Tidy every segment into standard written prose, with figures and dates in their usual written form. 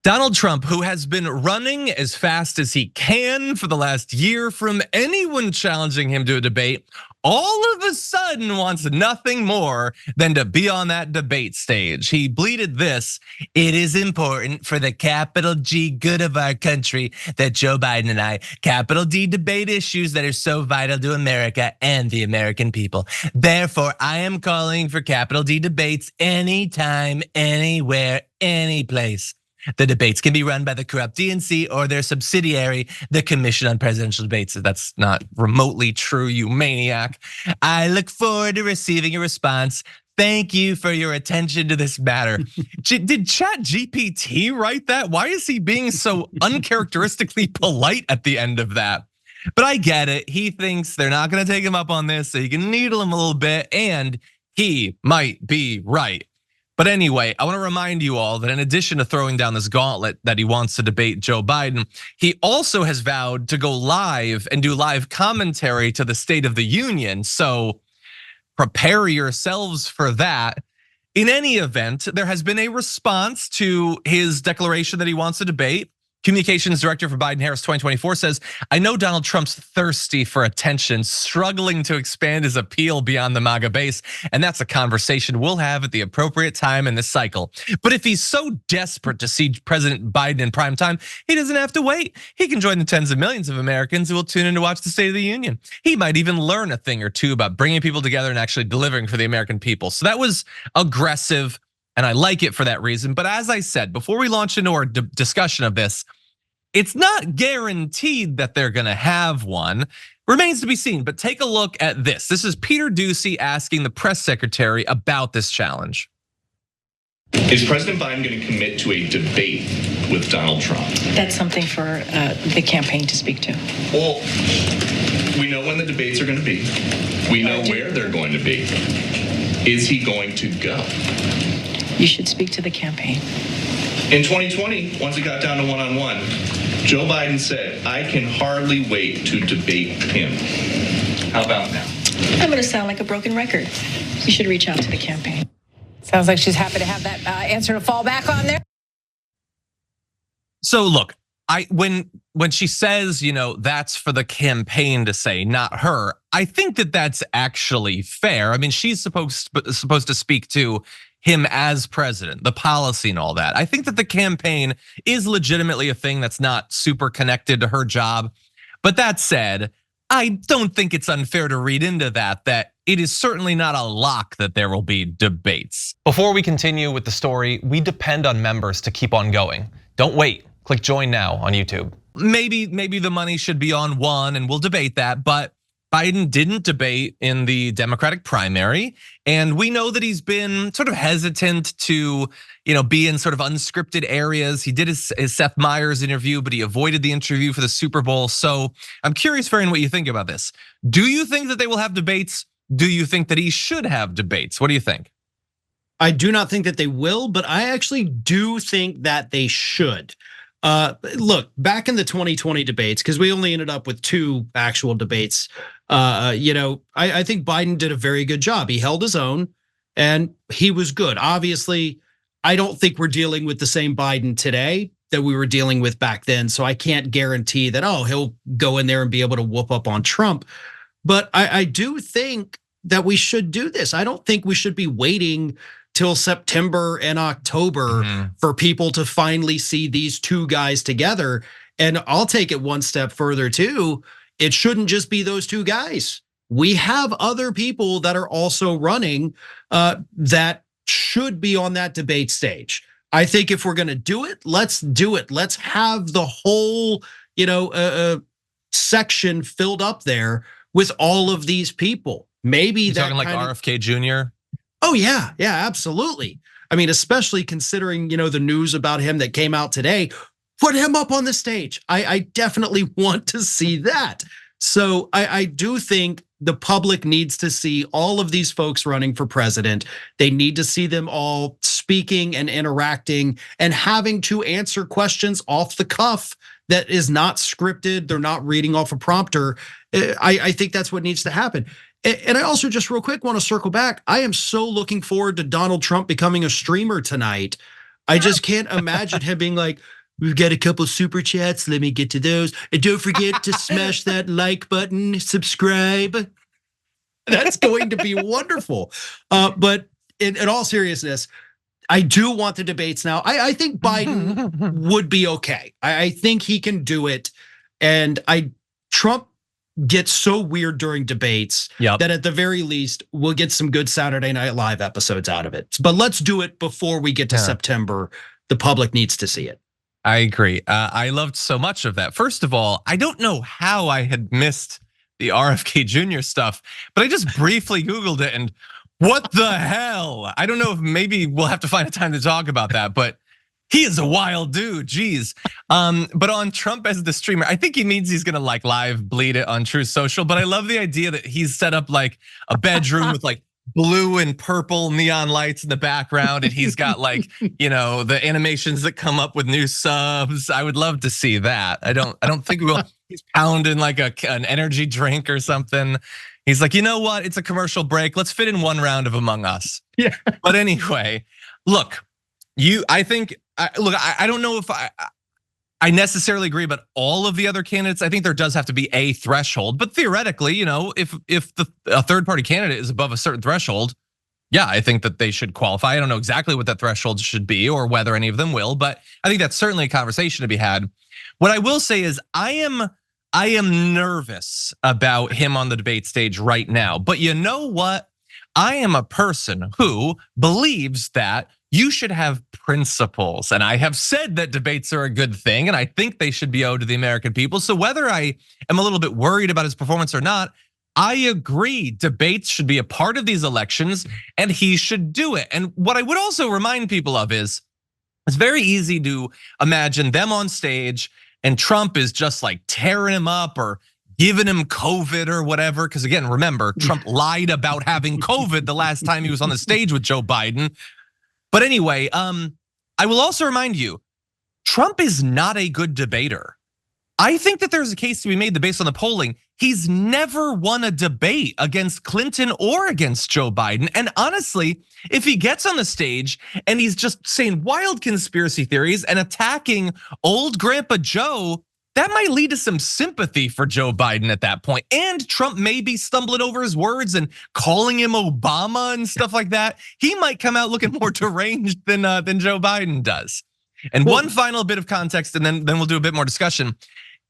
Donald Trump, who has been running as fast as he can for the last year from anyone challenging him to a debate, all of a sudden wants nothing more than to be on that debate stage. He bleated this: "It is important for the capital G good of our country that Joe Biden and I, capital D, debate issues that are so vital to America and the American people. Therefore, I am calling for capital D debates anytime, anywhere, any place. The debates can be run by the corrupt DNC or their subsidiary, the Commission on Presidential Debates." That's not remotely true, you maniac. "I look forward to receiving a response. Thank you for your attention to this matter." Did ChatGPT write that? Why is he being so uncharacteristically polite at the end of that? But I get it. He thinks they're not gonna take him up on this, so you can needle him a little bit, and he might be right. But anyway, I want to remind you all that in addition to throwing down this gauntlet that he wants to debate Joe Biden, he also has vowed to go live and do live commentary to the State of the Union. So prepare yourselves for that. In any event, there has been a response to his declaration that he wants to debate. Communications director for Biden-Harris 2024 says, "I know Donald Trump's thirsty for attention, struggling to expand his appeal beyond the MAGA base, and that's a conversation we'll have at the appropriate time in this cycle. But if he's so desperate to see President Biden in prime time, he doesn't have to wait. He can join the tens of millions of Americans who will tune in to watch the State of the Union. He might even learn a thing or two about bringing people together and actually delivering for the American people." So that was aggressive, and I like it for that reason. But as I said, before we launch into our discussion of this, it's not guaranteed that they're gonna have one. Remains to be seen, but take a look at this. This is Peter Doocy asking the press secretary about this challenge. Is President Biden going to commit to a debate with Donald Trump? That's something for the campaign to speak to. Well, we know when the debates are going to be. We know where they're going to be. Is he going to go? You should speak to the campaign. In 2020, once it got down to one-on-one, Joe Biden said, "I can hardly wait to debate him." How about now? I'm gonna sound like a broken record. You should reach out to the campaign. Sounds like she's happy to have that answer to fall back on there. So look, when she says, that's for the campaign to say, not her, I think that that's actually fair. I mean, she's supposed to speak to him as president, the policy and all that. I think that the campaign is legitimately a thing that's not super connected to her job. But that said, I don't think it's unfair to read into that it is certainly not a lock that there will be debates. Before we continue with the story, we depend on members to keep on going. Don't wait, click join now on YouTube. Maybe the money should be on one and we'll debate that, but Biden didn't debate in the Democratic primary, and we know that he's been sort of hesitant to, be in sort of unscripted areas. He did his Seth Meyers interview, but he avoided the interview for the Super Bowl. So I'm curious, Farron, what you think about this. Do you think that they will have debates? Do you think that he should have debates? What do you think? I do not think that they will, but I actually do think that they should. Look, back in the 2020 debates, because we only ended up with 2 actual debates. I think Biden did a very good job. He held his own and he was good. Obviously, I don't think we're dealing with the same Biden today that we were dealing with back then. So I can't guarantee that, he'll go in there and be able to whoop up on Trump. But I do think that we should do this. I don't think we should be waiting till September and October for people to finally see these 2 guys together. And I'll take it one step further too. It shouldn't just be those 2 guys. We have other people that are also running that should be on that debate stage. I think if we're gonna do it, let's do it. Let's have the whole, section filled up there with all of these people. Maybe you're that talking like RFK Jr.? Oh yeah, absolutely. I mean, especially considering, the news about him that came out today, put him up on the stage. I definitely want to see that. So I do think the public needs to see all of these folks running for president. They need to see them all speaking and interacting and having to answer questions off the cuff that is not scripted. They're not reading off a prompter. I think that's what needs to happen. And I also just real quick want to circle back. I am so looking forward to Donald Trump becoming a streamer tonight. I just can't imagine him being like, we've got a couple super chats. Let me get to those. And don't forget to smash that like button, subscribe. That's going to be wonderful. But in all seriousness, I do want the debates now. I think Biden would be okay. I think he can do it. And Trump gets so weird during debates that at the very least, we'll get some good Saturday Night Live episodes out of it. But let's do it before we get to September. The public needs to see it. I agree. I loved so much of that. First of all, I don't know how I had missed the RFK Jr. stuff, but I just briefly Googled it and what the hell? I don't know if maybe we'll have to find a time to talk about that, but he is a wild dude, geez. But on Trump as the streamer, I think he means he's gonna like live bleed it on Truth Social, but I love the idea that he's set up like a bedroom with like blue and purple neon lights in the background, and he's got like, the animations that come up with new subs. I would love to see that. I don't think we'll, he's pounding like an energy drink or something. He's like, you know what? It's a commercial break. Let's fit in one round of Among Us. Yeah. But anyway, look, I don't know if I necessarily agree about all of the other candidates. I think there does have to be a threshold, but theoretically, if a third party candidate is above a certain threshold, yeah, I think that they should qualify. I don't know exactly what that threshold should be or whether any of them will, but I think that's certainly a conversation to be had. What I will say is I am nervous about him on the debate stage right now, but you know what? I am a person who believes that you should have principles. And I have said that debates are a good thing, and I think they should be owed to the American people. So whether I am a little bit worried about his performance or not, I agree debates should be a part of these elections and he should do it. And what I would also remind people of is, it's very easy to imagine them on stage and Trump is just like tearing him up or giving him COVID or whatever. Because again, remember, Trump lied about having COVID the last time he was on the stage with Joe Biden. But anyway, I will also remind you, Trump is not a good debater. I think that there's a case to be made that based on the polling, he's never won a debate against Clinton or against Joe Biden. And honestly, if he gets on the stage and he's just saying wild conspiracy theories and attacking old Grandpa Joe, that might lead to some sympathy for Joe Biden at that point. And Trump may be stumbling over his words and calling him Obama and stuff like that. He might come out looking more deranged than Joe Biden does. And one final bit of context, and then we'll do a bit more discussion.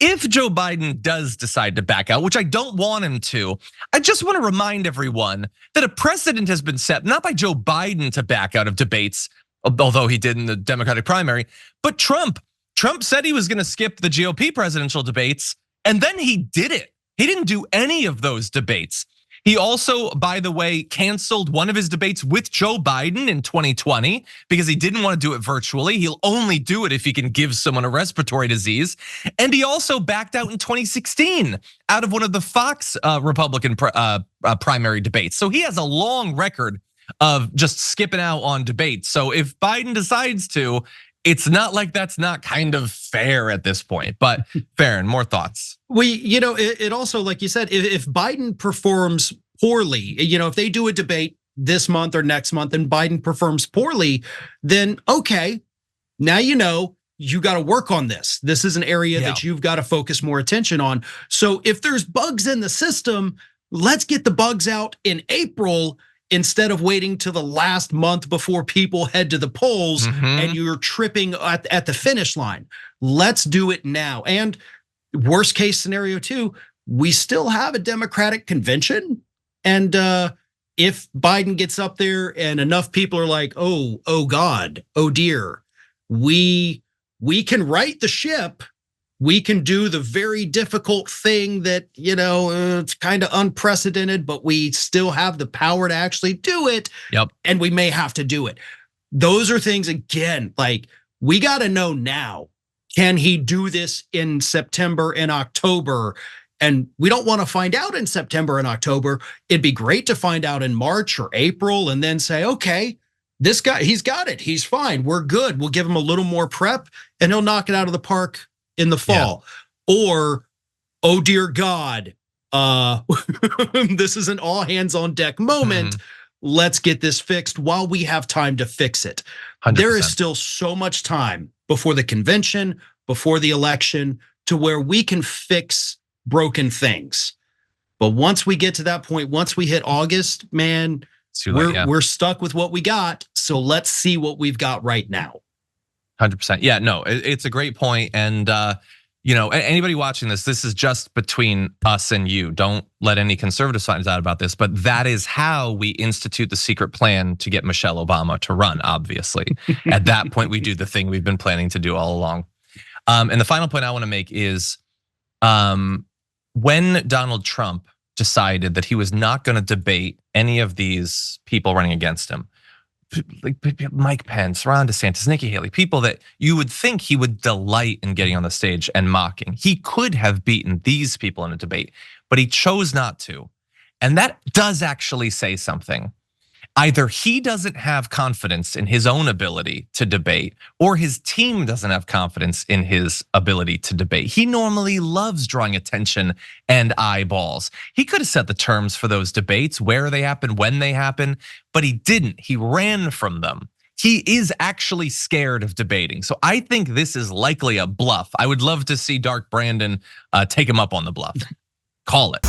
If Joe Biden does decide to back out, which I don't want him to, I just want to remind everyone that a precedent has been set, not by Joe Biden to back out of debates, although he did in the Democratic primary, but Trump. Trump said he was gonna skip the GOP presidential debates, and then he did it. He didn't do any of those debates. He also, by the way, canceled one of his debates with Joe Biden in 2020 because he didn't want to do it virtually. He'll only do it if he can give someone a respiratory disease. And he also backed out in 2016 out of one of the Fox Republican primary debates. So he has a long record of just skipping out on debates. So if Biden decides to, it's not like that's not kind of fair at this point. But Farron, more thoughts. It also, like you said, if Biden performs poorly, if they do a debate this month or next month and Biden performs poorly, then okay, now you got to work on this. This is an area that you've got to focus more attention on. So if there's bugs in the system, let's get the bugs out in April instead of waiting to the last month before people head to the polls and you're tripping at the finish line. Let's do it now. And worst case scenario too, we still have a Democratic convention. And if Biden gets up there and enough people are like, oh God, oh dear, we can right the ship. We can do the very difficult thing that, it's kind of unprecedented, but we still have the power to actually do it. Yep. And we may have to do it. Those are things, again, like we got to know now, can he do this in September and October? And we don't want to find out in September and October. It'd be great to find out in March or April and then say, okay, this guy, he's got it. He's fine. We're good. We'll give him a little more prep and he'll knock it out of the park in the fall. Or, oh dear God, this is an all hands on deck moment. Let's get this fixed while we have time to fix it. There is still so much time before the convention, before the election, to where we can fix broken things. But once we get to that point, once we hit August, man, we're stuck with what we got. So let's see what we've got right now. 100%. Yeah, no, it's a great point. And anybody watching this is just between us and you. Don't let any conservatives find out about this, but that is how we institute the secret plan to get Michelle Obama to run, obviously. At that point, we do the thing we've been planning to do all along. And the final point I wanna make is when Donald Trump decided that he was not gonna debate any of these people running against him, like Mike Pence, Ron DeSantis, Nikki Haley, people that you would think he would delight in getting on the stage and mocking. He could have beaten these people in a debate, but he chose not to. And that does actually say something. Either he doesn't have confidence in his own ability to debate, or his team doesn't have confidence in his ability to debate. He normally loves drawing attention and eyeballs. He could have set the terms for those debates, where they happen, when they happen, but he didn't. He ran from them. He is actually scared of debating. So I think this is likely a bluff. I would love to see Dark Brandon take him up on the bluff. Call it.